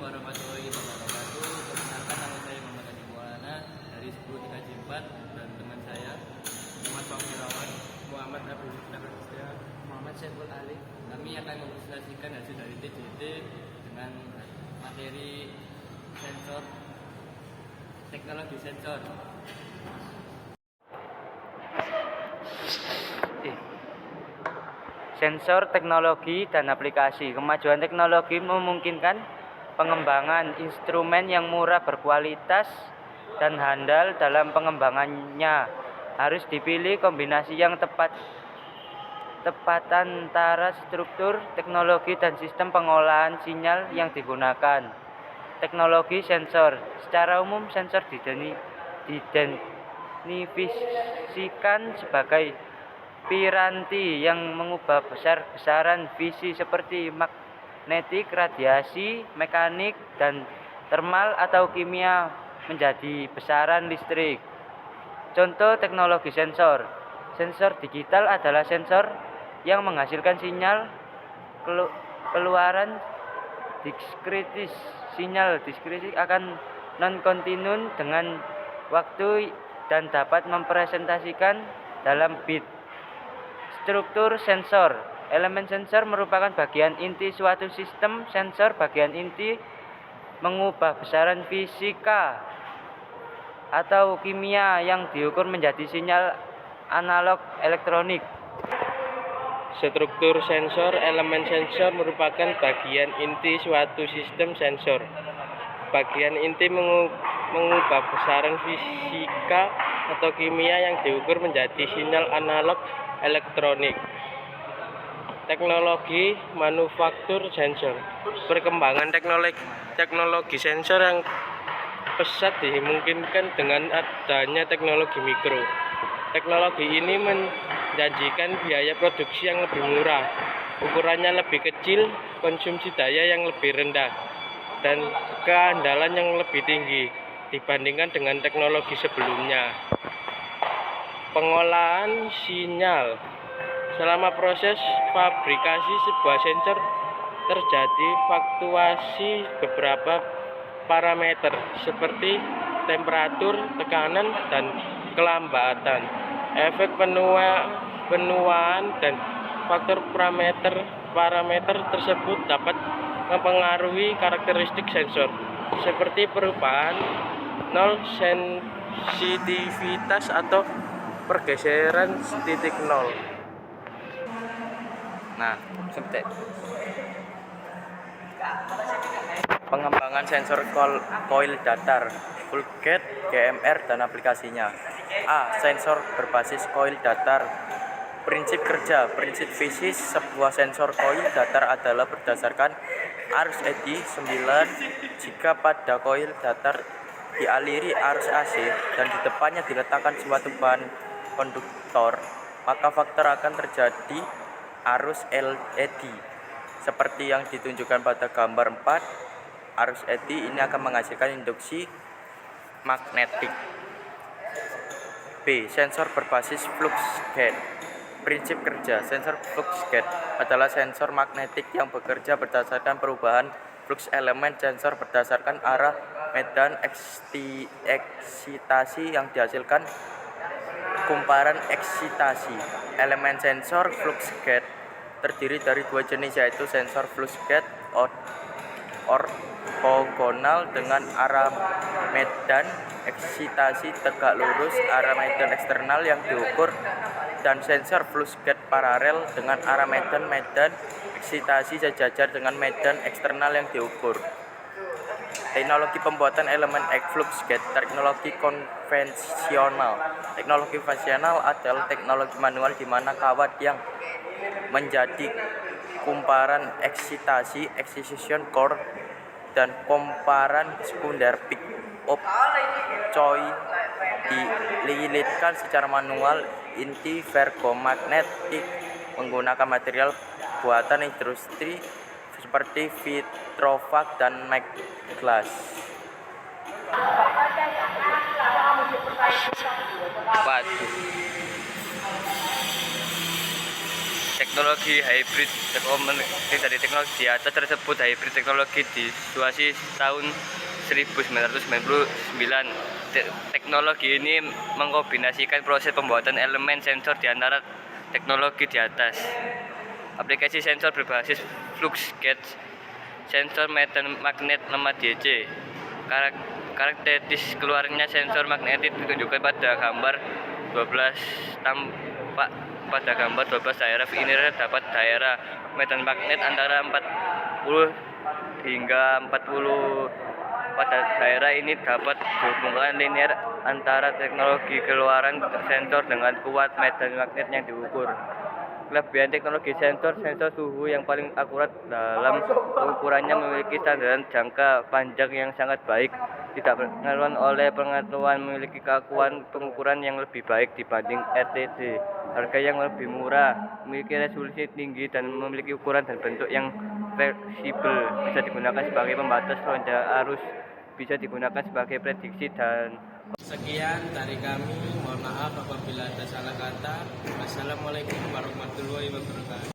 warahmatullahi wabarakatuh. Perkenalkan, nama saya Muhammad Adi Maulana dari 10 4 dan teman saya Muhammad Fahmi Rawan, Muhammad Abu Nasya, Muhammad Saiful Ali. Kami akan mempresentasikan hasil dari TJT dengan materi sensor, teknologi sensor. Sensor, teknologi, dan aplikasi. Kemajuan teknologi memungkinkan pengembangan instrumen yang murah, berkualitas, dan handal. Dalam pengembangannya harus dipilih kombinasi yang tepat antara struktur, teknologi, dan sistem pengolahan sinyal yang digunakan. Teknologi sensor. Secara umum, sensor didefinisikan sebagai piranti yang mengubah besaran visi seperti magnetik, radiasi, mekanik, dan termal atau kimia menjadi besaran listrik. Contoh teknologi sensor. Sensor digital adalah sensor yang menghasilkan sinyal keluaran diskritis. Sinyal diskritis akan non-kontinu dengan waktu dan dapat mempresentasikan dalam bit. Struktur sensor. Elemen sensor merupakan bagian inti suatu sistem. Sensor bagian inti mengubah besaran fisika atau kimia yang diukur menjadi sinyal analog elektronik. Struktur sensor. Elemen sensor merupakan bagian inti suatu sistem sensor. Bagian inti mengubah besaran fisika atau kimia yang diukur menjadi sinyal analog elektronik. Teknologi manufaktur sensor. Perkembangan teknologi sensor yang pesat dimungkinkan dengan adanya teknologi mikro. Teknologi ini menjanjikan biaya produksi yang lebih murah, ukurannya lebih kecil, konsumsi daya yang lebih rendah, dan keandalan yang lebih tinggi dibandingkan dengan teknologi sebelumnya. Pengolahan sinyal. Selama proses fabrikasi sebuah sensor terjadi fluktuasi beberapa parameter seperti temperatur, tekanan, dan kelambatan. Efek penuaan dan faktor parameter tersebut dapat mempengaruhi karakteristik sensor, seperti perubahan nol sensitivitas atau pergeseran titik nol. Pengembangan sensor coil datar, full gate, GMR, dan aplikasinya. A. Sensor berbasis coil datar. Prinsip kerja. Prinsip fisik sebuah sensor coil datar adalah berdasarkan arus eddy 9. Jika pada coil datar dialiri arus AC dan di depannya diletakkan suatu bahan konduktor, maka faktor akan terjadi arus eddy seperti yang ditunjukkan pada gambar 4. Arus eddy ini akan menghasilkan induksi magnetik. B. Sensor berbasis flux gate. Prinsip kerja. Sensor flux gate adalah sensor magnetik yang bekerja berdasarkan perubahan flux elemen. Sensor berdasarkan arah medan eksitasi yang dihasilkan kumparan eksitasi. Elemen sensor flux gate terdiri dari dua jenis, yaitu sensor flux gate ortogonal dengan arah medan eksitasi tegak lurus arah medan eksternal yang diukur, dan sensor flux gate paralel dengan arah medan eksitasi sejajar dengan medan eksternal yang diukur. Teknologi pembuatan elemen flux gate. Teknologi konvensional. Teknologi konvensional adalah teknologi manual di mana kawat yang menjadi kumparan eksitasi (excitation core) dan kumparan sekunder (pick up coil) dililitkan secara manual. Inti ferromagnetik menggunakan material buatan industri seperti vitrovac dan Maglass. teknologi hybrid dari teknologi di atas tersebut hybrid teknologi di situasi tahun 1999. Teknologi ini mengkombinasikan proses pembuatan elemen sensor di antara teknologi di atas. Aplikasi sensor berbasis flux gauge, sensor medan magnet nama DC. Karakteristik keluarnya sensor magnetik ditunjukkan pada gambar 12 tampak pada gambar 12 daerah. Ini dapat daerah medan magnet antara 40 hingga 40. Pada daerah ini dapat hubungan linear antara teknologi keluaran sensor dengan kuat medan magnet yang diukur. Kelebihan teknologi sensor suhu yang paling akurat dalam ukurannya, memiliki standar jangka panjang yang sangat baik, tidak pengaruh oleh pengetahuan, memiliki keakuan pengukuran yang lebih baik dibanding RTD, harga yang lebih murah, memiliki resolusi tinggi dan memiliki ukuran dan bentuk yang fleksibel, bisa digunakan sebagai pembatas lonjakan arus, bisa digunakan sebagai prediksi dan Sekian dari kami, mohon maaf apabila ada salah kata. Wassalamualaikum warahmatullahi wabarakatuh.